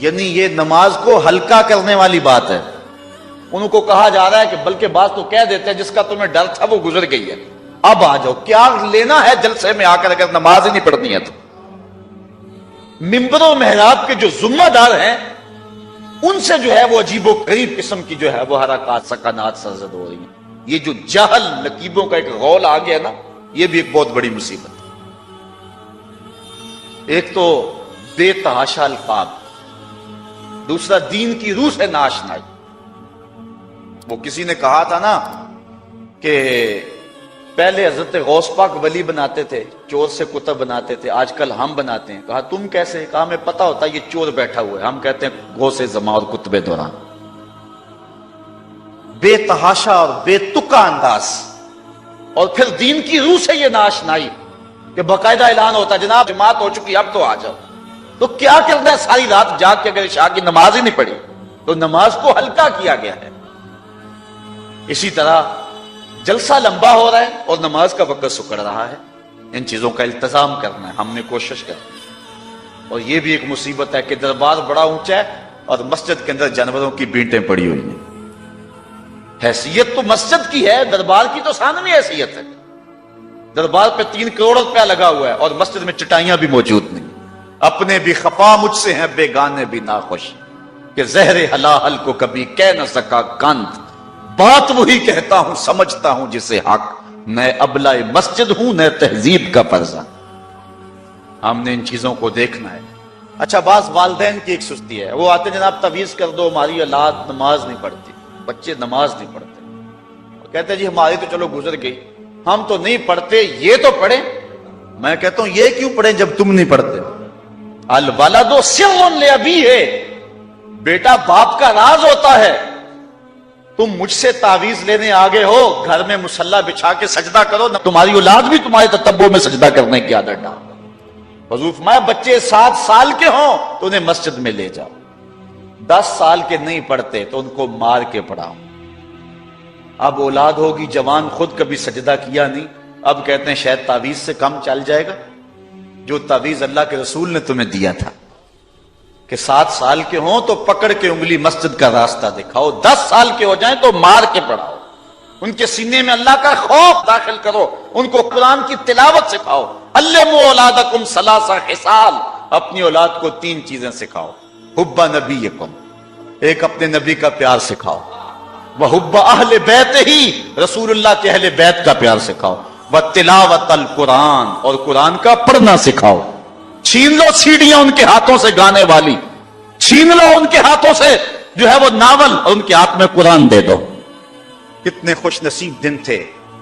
یعنی یہ نماز کو ہلکا کرنے والی بات ہے۔ ان کو کہا جا رہا ہے کہ بلکہ بات تو کہہ دیتے ہیں جس کا تمہیں ڈر تھا وہ گزر گئی ہے، اب آ جاؤ، کیا لینا ہے جلسے میں آ کر اگر نماز ہی نہیں پڑھنی ہے تو۔ ممبر و محراب کے جو ذمہ دار ہیں ان سے جو ہے وہ عجیب و غریب قسم کی جو ہے وہ حرکات سکنات سرزد ہو رہی ہیں۔ یہ جو جہل نقیبوں کا ایک غول آ گیا نا، یہ بھی ایک بہت بڑی مصیبت ہے۔ ایک تو بے تحاشا القاب، دوسرا دین کی روح سے ناشنائی۔ وہ کسی نے کہا تھا نا کہ پہلے حضرت غوث پاک ولی بناتے تھے، چور سے کتب بناتے تھے، آج کل ہم بناتے ہیں۔ کہا تم کیسے؟ کہا ہمیں پتا ہوتا ہے یہ چور بیٹھا ہوا ہے، ہم کہتے ہیں غوث زمان اور کتب دوران۔ بے تحاشا اور بے تکا انداز، اور پھر دین کی روح سے یہ ناشنائی کہ باقاعدہ اعلان ہوتا ہے جناب جماعت ہو چکی اب تو آ جاؤ۔ تو کیا کرنا ہے ساری رات جاگ کے اگر عشاء کی نماز ہی نہیں پڑھی تو نماز کو ہلکا کیا گیا ہے۔ اسی طرح جلسہ لمبا ہو رہا ہے اور نماز کا وقت سکڑ رہا ہے، ان چیزوں کا التزام کرنا ہے، ہم نے کوشش کرنی۔ اور یہ بھی ایک مصیبت ہے کہ دربار بڑا اونچا ہے اور مسجد کے اندر جانوروں کی بینٹیں پڑی ہوئی ہیں۔ حیثیت تو مسجد کی ہے، دربار کی تو ثانوی حیثیت ہے۔ دربار پہ 3 کروڑ روپیہ لگا ہوا ہے اور مسجد میں چٹائیاں بھی موجود نہیں۔ اپنے بھی خفا مجھ سے ہیں بیگانے بھی ناخوش، کہ زہر حلاحل کو کبھی کہہ نہ سکا کند، بات وہی کہتا ہوں سمجھتا ہوں جسے حق، میں ابلہ مسجد ہوں نہ تہذیب کا پرزہ۔ ہم نے ان چیزوں کو دیکھنا ہے۔ اچھا، بعض والدین کی ایک سستی ہے، وہ آتے جناب تعویذ کر دو ہماری اولاد نماز نہیں پڑھتی، بچے نماز نہیں پڑھتے، وہ کہتے ہیں جی ہماری تو چلو گزر گئی، ہم تو نہیں پڑھتے، یہ تو پڑھیں۔ میں کہتا ہوں یہ کیوں پڑھیں جب تم نہیں پڑھتے؟ الولد سر لابیہ، بیٹا باپ کا راز ہوتا ہے۔ تم مجھ سے تعویذ لینے آگے ہو، گھر میں مصلی بچھا کے سجدہ کرو، تمہاری اولاد بھی تمہارے تتبع میں سجدہ کرنے کی عادت ڈال۔ حضور فرمایا بچے 7 سال کے ہوں تو انہیں مسجد میں لے جاؤ، 10 سال کے نہیں پڑھتے تو ان کو مار کے پڑھاؤ۔ اب اولاد ہوگی جوان، خود کبھی سجدہ کیا نہیں، اب کہتے ہیں شاید تعویذ سے کم چل جائے گا۔ جو تعویذ اللہ کے رسول نے تمہیں دیا تھا کہ 7 سال کے ہوں تو پکڑ کے انگلی مسجد کا راستہ دکھاؤ، 10 سال کے ہو جائیں تو مار کے پڑھاؤ، ان کے سینے میں اللہ کا خوف داخل کرو، ان کو قرآن کی تلاوت سکھاؤ۔ علموا اولادکم 3 خصال، اپنی اولاد کو 3 چیزیں سکھاؤ۔ حب نبیکم، ایک اپنے نبی کا پیار سکھاؤ، وحب اہل بیت ہی، رسول اللہ کے اہل بیت کا پیار سکھاؤ، وتلاوت القرآن، اور قرآن کا پڑھنا سکھاؤ۔ چھین لو سیڑیاں ان کے ہاتھوں سے گانے والی، چھین لو ان کے ہاتھوں سے جو ہے وہ ناول، اور ان کے ہاتھ میں قرآن دے دو۔ کتنے خوش نصیب دن تھے،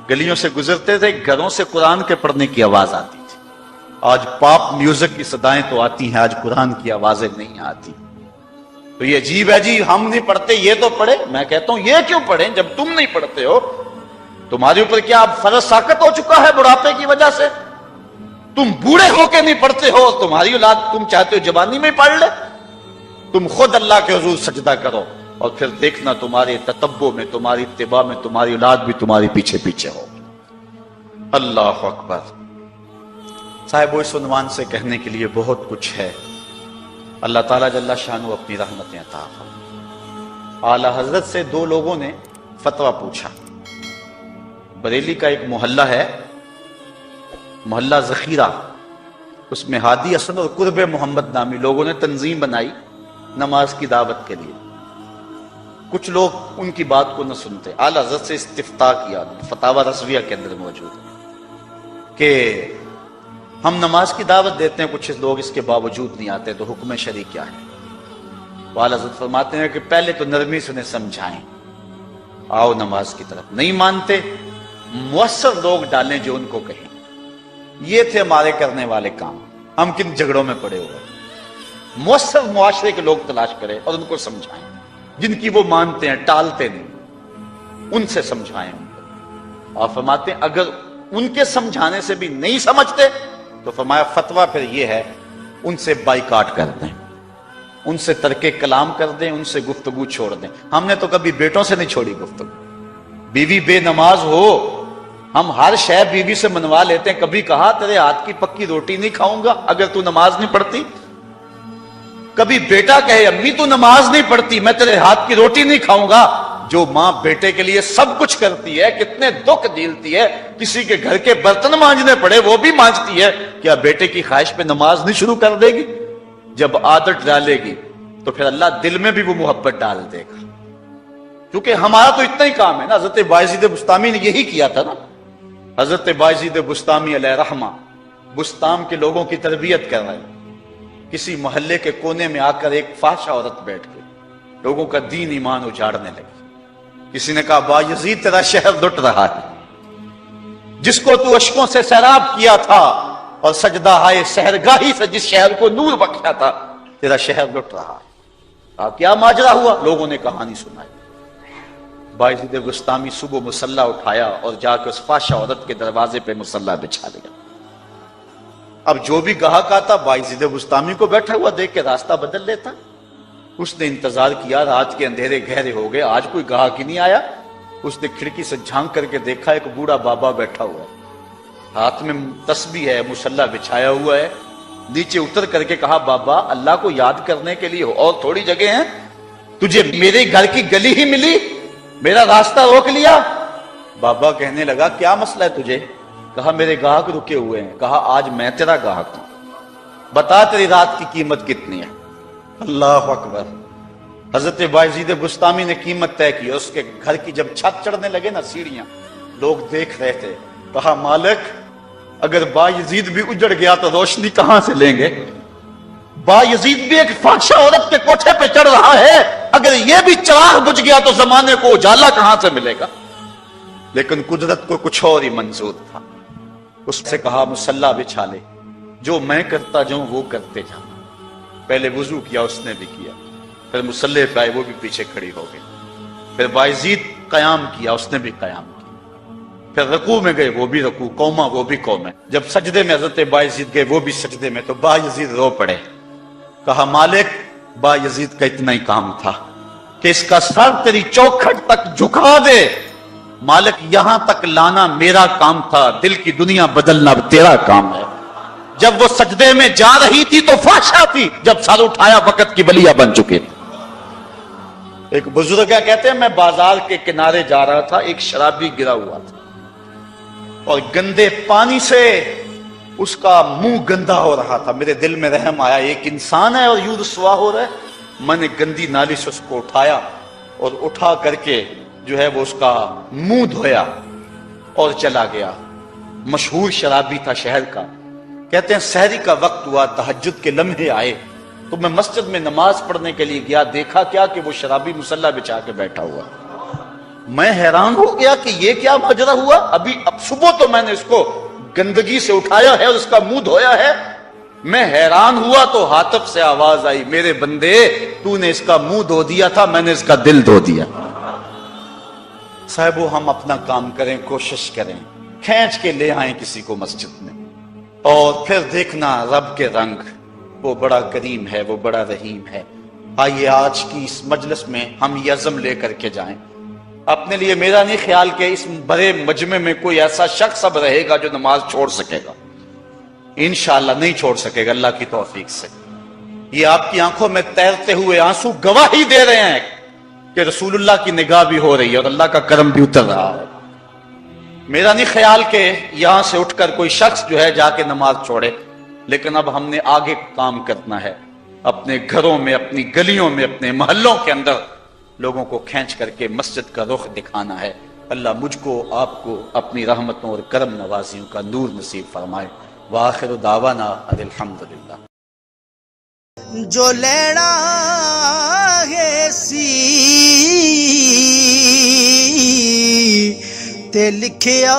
گلیوں سے گزرتے تھے، گھروں سے قرآن کے پڑھنے کی آواز آتی تھی۔ آج پاپ میوزک کی صدائیں تو آتی ہیں، آج قرآن کی آوازیں نہیں آتی۔ تو یہ عجیب ہے جی ہم نہیں پڑھتے، یہ تو پڑھے۔ میں کہتا ہوں یہ کیوں پڑھیں جب تم نہیں پڑھتے ہو؟ تمہارے اوپر کیا اب فرض ساقط ہو چکا ہے بڑھاپے کی وجہ سے؟ تم بوڑھے ہو کے نہیں پڑھتے ہو، تمہاری اولاد تم چاہتے ہو جوانی میں پڑھ لے؟ تم خود اللہ کے حضور سجدہ کرو اور پھر دیکھنا تمہارے تتبع میں، تمہاری اتباع میں تمہاری اولاد بھی تمہاری پیچھے پیچھے ہو۔ اللہ اکبر۔ صاحب اس عنوان سے کہنے کے لیے بہت کچھ ہے۔ اللہ تعالیٰ جل شانہ اپنی رحمتیں عطا فرمائے۔ اعلی حضرت سے 2 لوگوں نے فتویٰ پوچھا۔ بریلی کا ایک محلہ ہے، محلہ ذخیرہ، اس میں ہادی حسن اور قرب محمد نامی لوگوں نے تنظیم بنائی نماز کی دعوت کے لیے۔ کچھ لوگ ان کی بات کو نہ سنتے، اعلی حضرت سے استفتاء کیا، فتاوی رضویہ کے اندر موجود ہے کہ ہم نماز کی دعوت دیتے ہیں، کچھ لوگ اس کے باوجود نہیں آتے، تو حکم شرعی کیا ہے؟ اعلی حضرت فرماتے ہیں کہ پہلے تو نرمی سے انہیں سمجھائیں، آؤ نماز کی طرف۔ نہیں مانتے، مؤثر لوگ ڈالیں جو ان کو کہیں۔ یہ تھے ہمارے کرنے والے کام، ہم کن جھگڑوں میں پڑے ہوئے۔ مؤثر معاشرے کے لوگ تلاش کریں اور ان کو سمجھائیں، جن کی وہ مانتے ہیں، ٹالتے نہیں۔ ان سے سمجھائیں ان کو۔ اور فرماتے ہیں اگر ان کے سمجھانے سے بھی نہیں سمجھتے تو فرمایا فتویٰ پھر یہ ہے ان سے بائیکاٹ کر دیں، ان سے ترک کلام کر دیں، ان سے گفتگو چھوڑ دیں۔ ہم نے تو کبھی بیٹوں سے نہیں چھوڑی گفتگو، بیوی بے نماز ہو ہم ہر شے بیوی سے منوا لیتے ہیں۔ کبھی کہا تیرے ہاتھ کی پکی روٹی نہیں کھاؤں گا اگر تو نماز نہیں پڑھتی؟ کبھی بیٹا کہے امی تو نماز نہیں پڑھتی میں تیرے ہاتھ کی روٹی نہیں کھاؤں گا؟ جو ماں بیٹے کے لیے سب کچھ کرتی ہے، کتنے دکھ جھیلتی ہے، کسی کے گھر کے برتن مانجنے پڑے وہ بھی مانجتی ہے، کیا بیٹے کی خواہش پہ نماز نہیں شروع کر دے گی؟ جب عادت ڈالے گی تو پھر اللہ دل میں بھی وہ محبت ڈال دے گا، کیونکہ ہمارا تو اتنا ہی کام ہے نا۔ حضرت بایزید بسطامی نے یہی کیا تھا نا۔ حضرت بایزید بسطامی علیہ رحمہ بسطام کے لوگوں کی تربیت کر رہے ہیں، کسی محلے کے کونے میں آ کر ایک فاحشہ عورت بیٹھ گئی، لوگوں کا دین ایمان اجاڑنے لگی۔ کسی نے کہا بایزید تیرا شہر لٹ رہا ہے، جس کو تو اشکوں سے سیراب کیا تھا اور سجدہ ہائے سحرگاہی سے جس شہر کو نور بخشا تھا، تیرا شہر لٹ رہا ہے۔ کہا کیا ماجرا ہوا؟ لوگوں نے کہانی سنائی۔ بایزید بسطامی صبح مصلی اٹھایا اور جا کے اس فاحشہ عورت کے دروازے پہ مصلی بچھا دیا۔ اب جو بھی گاہک آتا بایزید بسطامی کو بیٹھا ہوا دیکھ کے راستہ بدل لیتا۔ اس نے انتظار کیا، رات کے اندھیرے گہرے ہو گئے، آج کوئی گاہک ہی نہیں آیا۔ اس نے کھڑکی سے جھانک کر کے دیکھا ایک بوڑھا بابا بیٹھا ہوا ہے، ہاتھ میں تسبیح ہے، مصلی بچھایا ہوا ہے۔ نیچے اتر کر کے کہا بابا اللہ کو یاد کرنے کے لیے اور تھوڑی جگہ ہیں، تجھے میرے گھر کی گلی ہی ملی، میرا راستہ روک لیا۔ بابا کہنے لگا کیا مسئلہ ہے تجھے؟ کہا میرے گاہک رکے ہوئے ہیں۔ کہا آج میں تیرا گاہک ہوں، بتا تیری رات کی قیمت کتنی ہے؟ اللہ اکبر۔ حضرت بایزید بسطامی نے قیمت طے کی، اس کے گھر کی جب چھت چڑھنے لگے نا سیڑھیاں، لوگ دیکھ رہے تھے۔ کہا مالک اگر بایزید بھی اجڑ گیا تو روشنی کہاں سے لیں گے؟ بایزید بھی ایک فاحشہ عورت کے کوٹھے پہ چڑھ رہا ہے، اگر یہ بھی چراغ بجھ گیا تو زمانے کو اجالا کہاں سے ملے گا؟ لیکن قدرت کو کچھ اور ہی منظور تھا۔ اس سے کہا مصلی بچھا لے، جو میں کرتا جاؤں وہ کرتے جاؤں۔ پہلے وضو کیا، اس نے بھی کیا، پھر مصلی پہ آئے، وہ بھی پیچھے کھڑی ہو گئی۔ پھر بایزید قیام کیا، اس نے بھی قیام کیا۔ پھر رکوع میں گئے، وہ بھی رکوع، قوما وہ بھی قوم ہے۔ جب سجدے میں حضرت بایزید گئے، وہ بھی سجدے میں، تو بایزید رو پڑے۔ کہا مالک بایزید کا اتنا ہی کام تھا کہ اس کا سر تیری چوکھٹ تک جھکا دے۔ مالک یہاں تک لانا میرا کام تھا، دل کی دنیا بدلنا تیرا کام ہے۔ جب وہ سجدے میں جا رہی تھی تو فحشا تھی، جب سر اٹھایا وقت کی بلیا بن چکے تھے۔ ایک بزرگ ہے کہتے ہیں میں بازار کے کنارے جا رہا تھا، ایک شرابی گرا ہوا تھا اور گندے پانی سے اس کا منہ گندا ہو رہا تھا۔ میرے دل میں رحم آیا، ایک انسان ہے اور یوں رسوا ہو رہا ہے۔ میں نے گندی نالی سے اس کو اٹھایا اور اٹھا کر کے جو ہے وہ اس کا منہ دھویا اور چلا گیا۔ مشہور شرابی تھا شہر کا۔ کہتے ہیں سحری کا وقت ہوا، تہجد کے لمحے آئے تو میں مسجد میں نماز پڑھنے کے لیے گیا، دیکھا کیا کہ وہ شرابی مصلی بچھا کے بیٹھا ہوا۔ میں حیران ہو گیا کہ یہ کیا ماجرا ہوا، اب صبح تو میں نے اس کو گندگی سے اٹھایا ہے اور اس کا منہ دھویا ہے۔ میں حیران ہوا تو حاطف سے آواز آئی میرے بندے تو نے اس کا منہ دھو دیا تھا، میں نے اس کا دل دھو دیا۔ صاحبو ہم اپنا کام کریں، کوشش کریں، کھینچ کے لے آئیں کسی کو مسجد میں، اور پھر دیکھنا رب کے رنگ، وہ بڑا کریم ہے، وہ بڑا رحیم ہے۔ آئیے آج کی اس مجلس میں ہم یہ عزم لے کر کے جائیں۔ اپنے لیے میرا نہیں خیال کہ اس بڑے مجمع میں کوئی ایسا شخص اب رہے گا جو نماز چھوڑ سکے گا، انشاءاللہ نہیں چھوڑ سکے گا اللہ کی توفیق سے۔ یہ آپ کی آنکھوں میں تیرتے ہوئے آنسو گواہی دے رہے ہیں کہ رسول اللہ کی نگاہ بھی ہو رہی ہے اور اللہ کا کرم بھی اتر رہا ہے۔ میرا نہیں خیال کہ یہاں سے اٹھ کر کوئی شخص جو ہے جا کے نماز چھوڑے، لیکن اب ہم نے آگے کام کرنا ہے، اپنے گھروں میں، اپنی گلیوں میں، اپنے محلوں کے اندر لوگوں کو کھینچ کر کے مسجد کا رخ دکھانا ہے۔ اللہ مجھ کو آپ کو اپنی رحمتوں اور کرم نوازیوں کا نور نصیب فرمائے۔ وآخر دعوانا ان الحمدللہ۔ جو لینا ہے سی تے لکھیا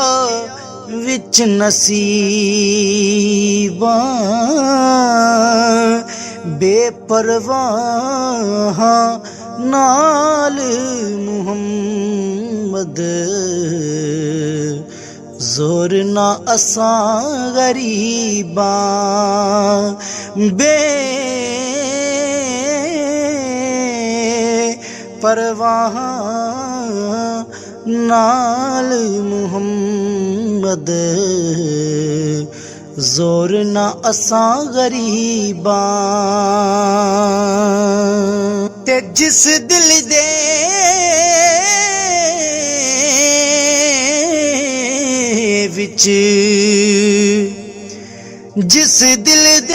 وچ نصیباں، بے پرواہ نال محمد ਮੁਹੰਮਦ ਜ਼ੋਰ ਨਾ ਅਸਾਂ ਗਰੀਬਾਂ ਬੇ ਪਰਵਾਹ ਨਾਲ ਮੁਹੰਮਦ ਜ਼ੋਰ ਨਾ ਅਸਾਂ ਗਰੀਬਾਂ ਤੇ ਜਿਸ ਦਿਲ ਦੇ ਵਿੱਚ ਜਿਸ ਦਿਲ ਦੇ